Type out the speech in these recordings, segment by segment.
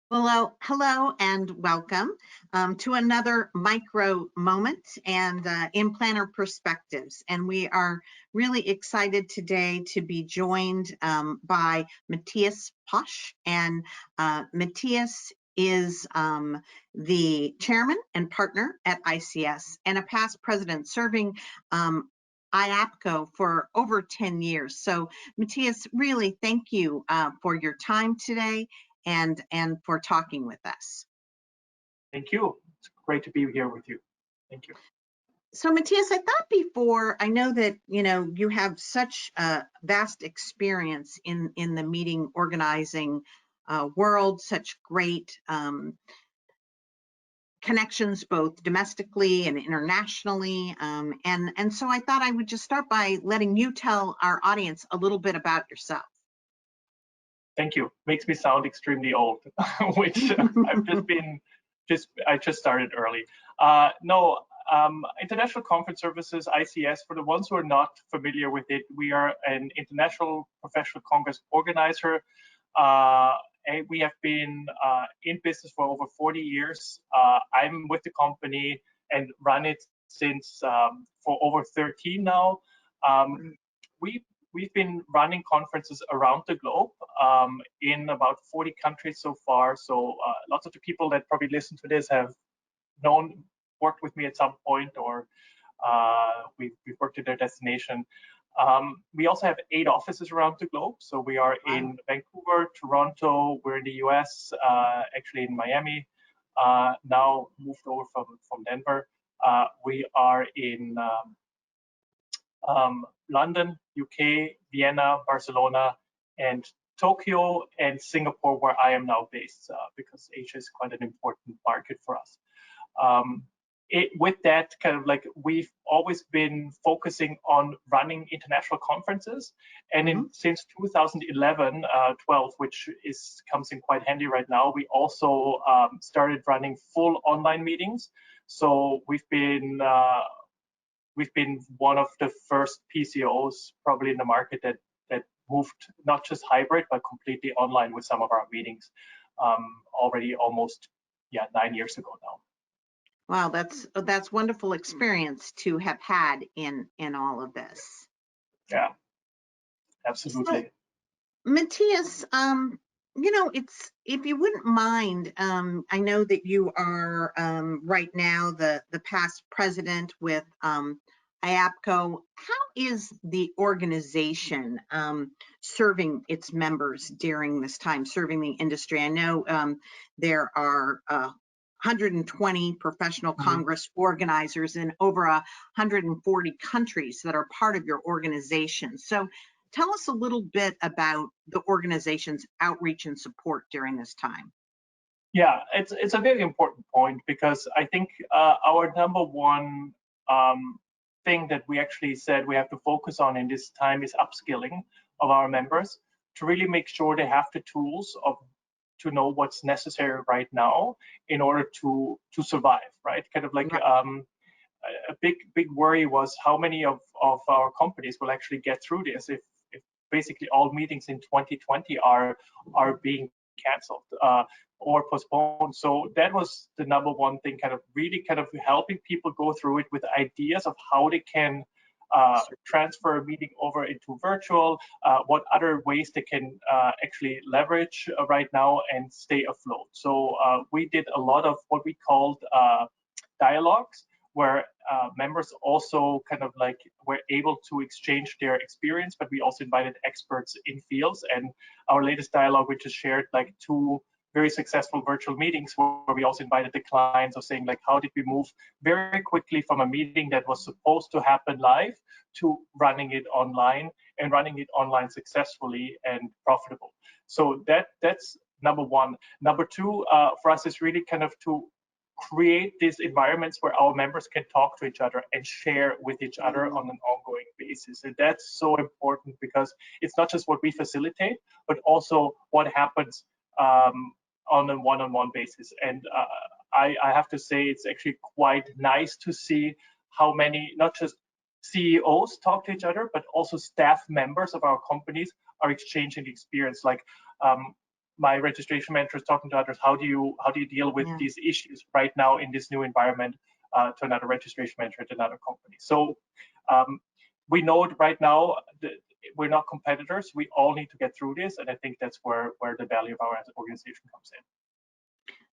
Hello and welcome to another micro moment and in planner perspectives. And we are really excited today to be joined by Mathias Posch. And Mathias is the chairman and partner at ICS and a past president serving AAPIKO for over 10 years. So Mathias, really thank you for your time today and for talking with us. Thank you. It's great to be here with you. Thank you. So Mathias, I thought before, I know that you have such vast experience in the meeting organizing world, such great connections both domestically and internationally, and so I thought I would just start by letting you tell our audience a little bit about yourself. Thank you. Makes me sound extremely old, which I just started early. International Conference Services, ICS, for the ones who are not familiar with it, we are an international professional congress organizer. And we have been in business for over 40 years. I'm with the company and run it since for over 13 now. We've been running conferences around the globe in about 40 countries so far. So lots of the people that probably listen to this have worked with me at some point, or we've worked at their destination. We also have 8 offices around the globe. So we are in Vancouver, Toronto, we're in the US, actually in Miami, now moved over from Denver. We are in London, UK, Vienna, Barcelona, and Tokyo, and Singapore, where I am now based, because Asia is quite an important market for us. With that, kind of like we've always been focusing on running international conferences, and since 2011, 12, which comes in quite handy right now, we also started running full online meetings. So we've been one of the first PCOs probably in the market that moved not just hybrid, but completely online with some of our meetings already almost 9 years ago now. Wow, that's wonderful experience to have had in all of this. Yeah, absolutely. So, Mathias, it's, if you wouldn't mind, I know that you are right now the past president with AAPIKO. How is the organization serving its members during this time, serving the industry? I know there are 120 professional congress organizers in over 140 countries that are part of your organization. So tell us a little bit about the organization's outreach and support during this time. Yeah, it's a very important point, because I think our number one thing that we actually said we have to focus on in this time is upskilling of our members to really make sure they have the tools to know what's necessary right now in order to survive, right? Kind of like a big worry was how many of our companies will actually get through this if basically all meetings in 2020 are being canceled or postponed. So that was the number one thing, kind of really kind of helping people go through it with ideas of how they can transfer a meeting over into virtual, what other ways they can actually leverage right now and stay afloat. So we did a lot of what we called dialogues, where members also kind of like were able to exchange their experience, but we also invited experts in fields. And our latest dialogue, we just shared like 2 very successful virtual meetings where we also invited the clients of saying like, how did we move very quickly from a meeting that was supposed to happen live to running it online, and running it online successfully and profitable. So that's number one. Number two, for us is really kind of to create these environments where our members can talk to each other and share with each other on an ongoing basis. And that's so important, because it's not just what we facilitate, but also what happens on a one-on-one basis. And I have to say, it's actually quite nice to see how many, not just CEOs talk to each other, but also staff members of our companies are exchanging experience. Like my registration manager is talking to others. How do you deal with these issues right now in this new environment to another registration manager at another company? So we know right now that we're not competitors. We all need to get through this, and I think that's where the value of our organization comes in.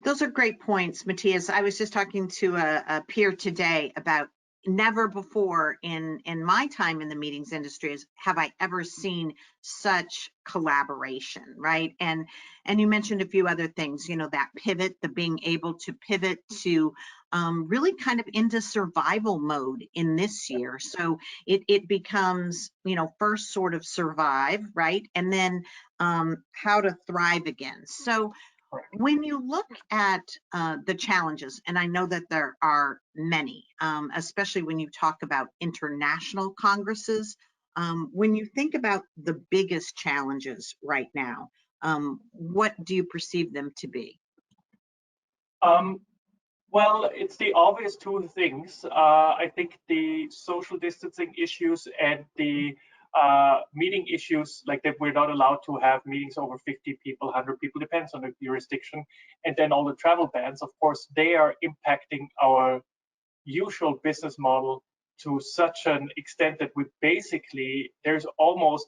Those are great points, Matthias. I was just talking to a peer today about never before in my time in the meetings industry have I ever seen such collaboration, right? And you mentioned a few other things, you know, that pivot, the being able to pivot to really kind of into survival mode in this year. So it becomes, you know, first sort of survive, right? And then how to thrive again. So when you look at the challenges, and I know that there are many, especially when you talk about international congresses, when you think about the biggest challenges right now, what do you perceive them to be? Well, it's the obvious two things. I think the social distancing issues and the meeting issues, like that we're not allowed to have meetings over 50 people, 100 people, depends on the jurisdiction. And then all the travel bans, of course, they are impacting our usual business model to such an extent that we basically, there's almost,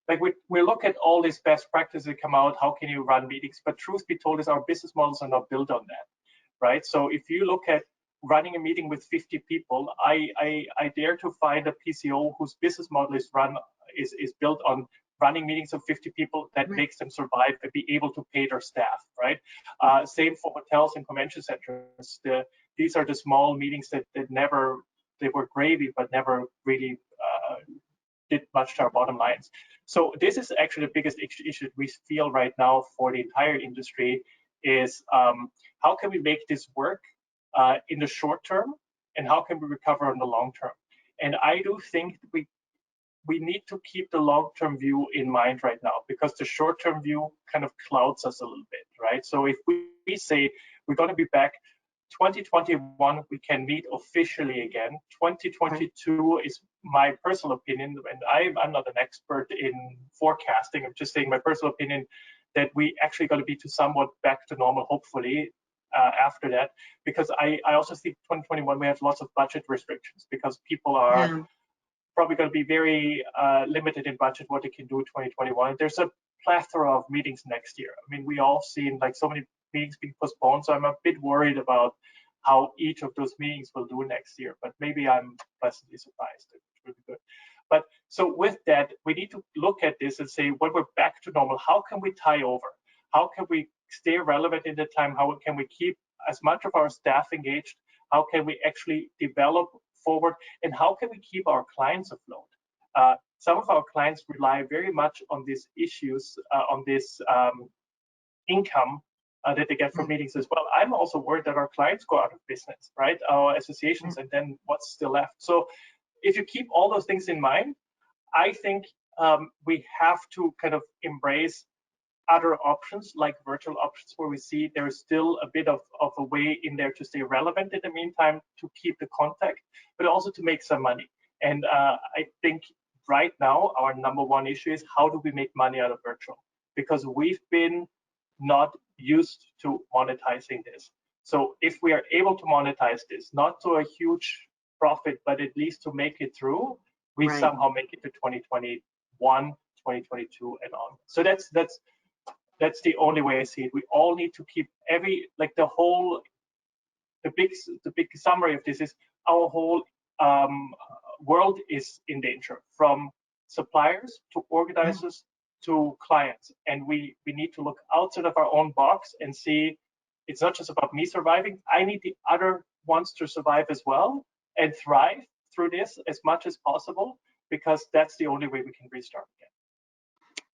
like we look at all these best practices that come out, how can you run meetings? But truth be told is our business models are not built on that. Right? So if you look at running a meeting with 50 people, I dare to find a PCO whose business model is built on running meetings of 50 people that makes them survive and be able to pay their staff, right? Same for hotels and convention centers. These are the small meetings that never, they were gravy, but never really did much to our bottom lines. So this is actually the biggest issue we feel right now for the entire industry is how can we make this work in the short term, and how can we recover in the long term? And I do think we need to keep the long-term view in mind right now, because the short-term view kind of clouds us a little bit, right? So if we say we're going to be back 2021, we can meet officially again. 2022 is my personal opinion, and I'm not an expert in forecasting. I'm just saying my personal opinion that we actually going to be to somewhat back to normal, hopefully, after that. Because I also think 2021 we have lots of budget restrictions because people are probably going to be very limited in budget what they can do in 2021. There's a plethora of meetings next year. I mean, we all seen like so many meetings being postponed, so I'm a bit worried about how each of those meetings will do next year. But maybe I'm pleasantly surprised, which will be good. But so with that, we need to look at this and say, when we're back to normal, how can we tie over? How can we stay relevant in the time? How can we keep as much of our staff engaged? How can we actually develop forward? And how can we keep our clients afloat? Some of our clients rely very much on these issues, on this income that they get from meetings as well. I'm also worried that our clients go out of business, right? Our associations, and then what's still left? So if you keep all those things in mind, I think we have to kind of embrace other options like virtual options where we see there's still a bit of a way in there to stay relevant in the meantime, to keep the contact, but also to make some money. And I think right now our number one issue is how do we make money out of virtual? Because we've been not used to monetizing this. So if we are able to monetize this, not to a huge profit, but at least to make it through, we somehow make it to 2021, 2022 and on. So that's the only way I see it. We all need to keep the big summary of this is our whole world is in danger, from suppliers to organizers to clients, and we need to look outside of our own box and see it's not just about me surviving. I need the other ones to survive as well and thrive through this as much as possible, because that's the only way we can restart again.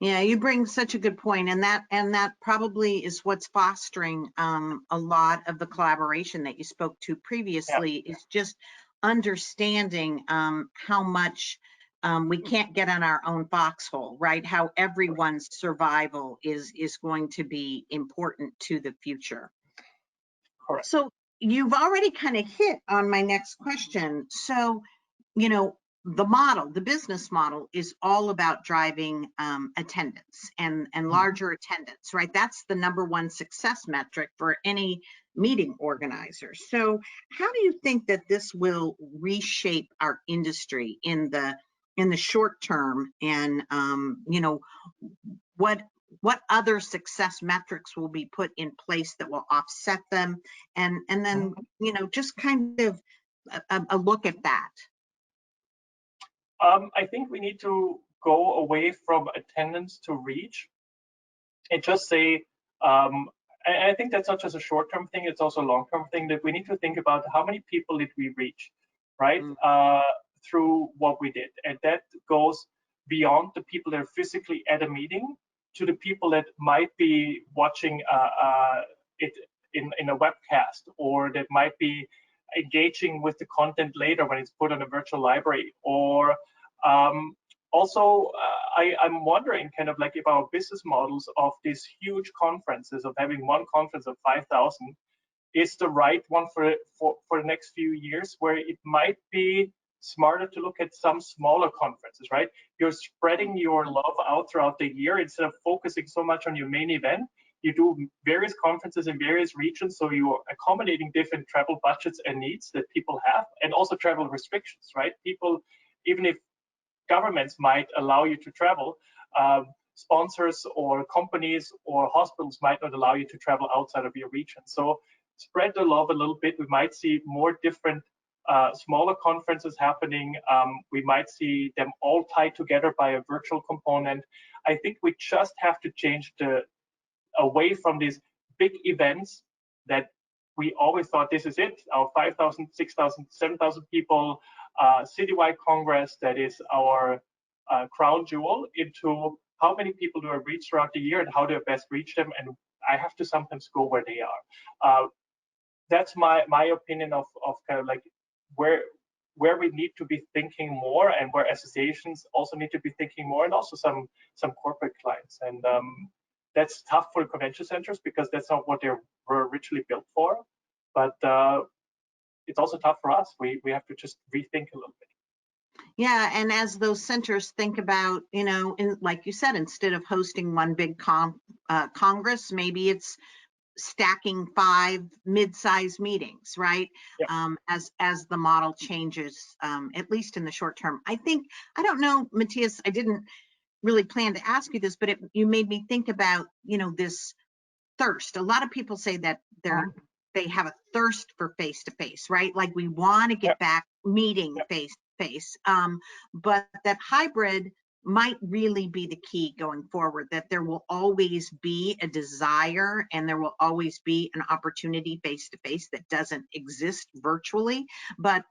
Yeah, you bring such a good point, and that probably is what's fostering a lot of the collaboration that you spoke to previously. Is just understanding how much we can't get on our own foxhole, right? How everyone's survival is going to be important to the future. Correct. So you've already kind of hit on my next question. So, you know, the business model is all about driving attendance and larger attendance, right? That's the number one success metric for any meeting organizer. So how do you think that this will reshape our industry in the short term? And you know, what other success metrics will be put in place that will offset them? And then, you know, just kind of a look at that. I think we need to go away from attendance to reach and just say, I think that's not just a short-term thing, it's also a long-term thing, that we need to think about how many people did we reach, right, through what we did. And that goes beyond the people that are physically at a meeting to the people that might be watching it in a webcast, or that might be engaging with the content later when it's put on a virtual library. Or also, I'm wondering kind of like if our business models of these huge conferences, of having one conference of 5,000, is the right one for the next few years, where it might be smarter to look at some smaller conferences, right? You're spreading your love out throughout the year instead of focusing so much on your main event. You do various conferences in various regions, so you're accommodating different travel budgets and needs that people have, and also travel restrictions, right? People, even if governments might allow you to travel, sponsors or companies or hospitals might not allow you to travel outside of your region. So spread the love a little bit. We might see more different smaller conferences happening. We might see them all tied together by a virtual component. I think we just have to change away from these big events that we always thought this is it, our 5,000, 6,000, 7,000 people citywide congress that is our crown jewel, into how many people do I reach throughout the year and how do I best reach them, and I have to sometimes go where they are. That's my opinion of kind of like where we need to be thinking more, and where associations also need to be thinking more, and also some corporate clients. And that's tough for convention centers because that's not what they were originally built for. But it's also tough for us. We have to just rethink a little bit. Yeah, and as those centers think about, you know, like you said, instead of hosting one big congress, maybe it's stacking 5 mid-sized meetings, right? Yeah. As the model changes, at least in the short term. I don't know, Mathias, I didn't really plan to ask you this, but you made me think about, you know, this thirst. A lot of people say that they have a thirst for face-to-face, right? Like we want to get back meeting face-to-face, but that hybrid might really be the key going forward, that there will always be a desire and there will always be an opportunity face-to-face that doesn't exist virtually. But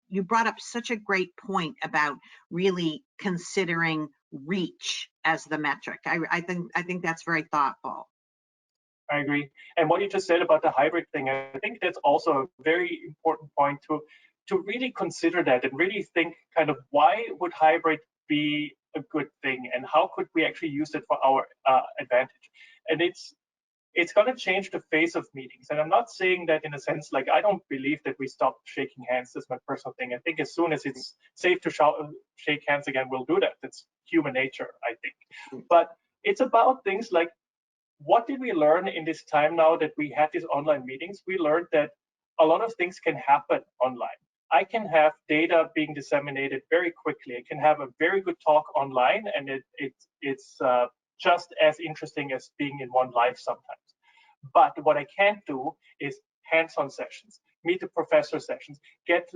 you brought up such a great point about really considering reach as the metric. I think that's very thoughtful. I agree. And what you just said about the hybrid thing, I think that's also a very important point to really consider that and really think kind of why would hybrid be a good thing, and how could we actually use it for our advantage. And it's going to change the face of meetings. And I'm not saying that in a sense, like, I don't believe that we stop shaking hands. That's my personal thing. I think as soon as it's safe to shake hands again, we'll do that. That's human nature, I think. But it's about things like, what did we learn in this time now that we had these online meetings? We learned that a lot of things can happen online. I can have data being disseminated very quickly. I can have a very good talk online, and it's just as interesting as being in one live sometimes. But what I can't do is hands-on sessions, meet the professor sessions, get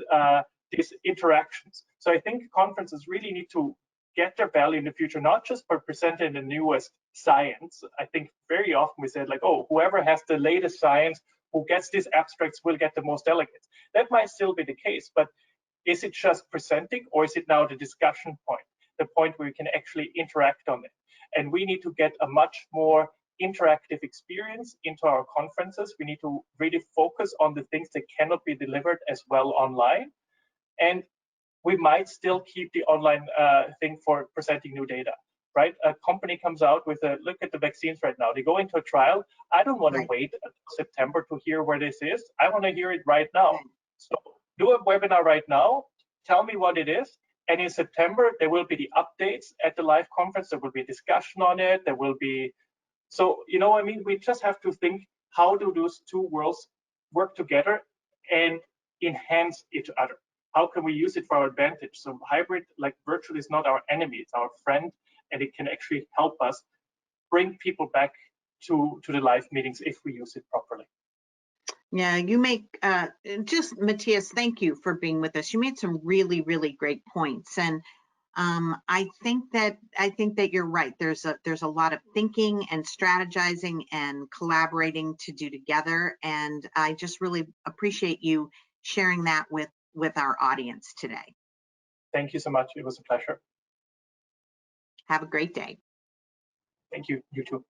these interactions. So I think conferences really need to get their value in the future, not just by presenting the newest science. I think very often we said, like, oh, whoever has the latest science, who gets these abstracts will get the most delegates. That might still be the case, but is it just presenting, or is it now the discussion point, the point where you can actually interact on it? And we need to get a much more interactive experience into our conferences. We need to really focus on the things that cannot be delivered as well online. And we might still keep the online thing for presenting new data, right? A company comes out with a look at the vaccines right now. They go into a trial. I don't want to wait until September to hear where this is. I want to hear it right now. So do a webinar right now. Tell me what it is. And in September, there will be the updates at the live conference. There will be a discussion on it. There will be, so, you know, I mean, we just have to think, how do those two worlds work together and enhance each other? How can we use it for our advantage? So hybrid, like virtual, is not our enemy, it's our friend, and it can actually help us bring people back to the live meetings if we use it properly. Yeah, you make just Mathias, thank you for being with us. You made some really, really great points, and I think that you're right. There's a lot of thinking and strategizing and collaborating to do together, and I just really appreciate you sharing that with our audience today. Thank you so much. It was a pleasure. Have a great day. Thank you. You too.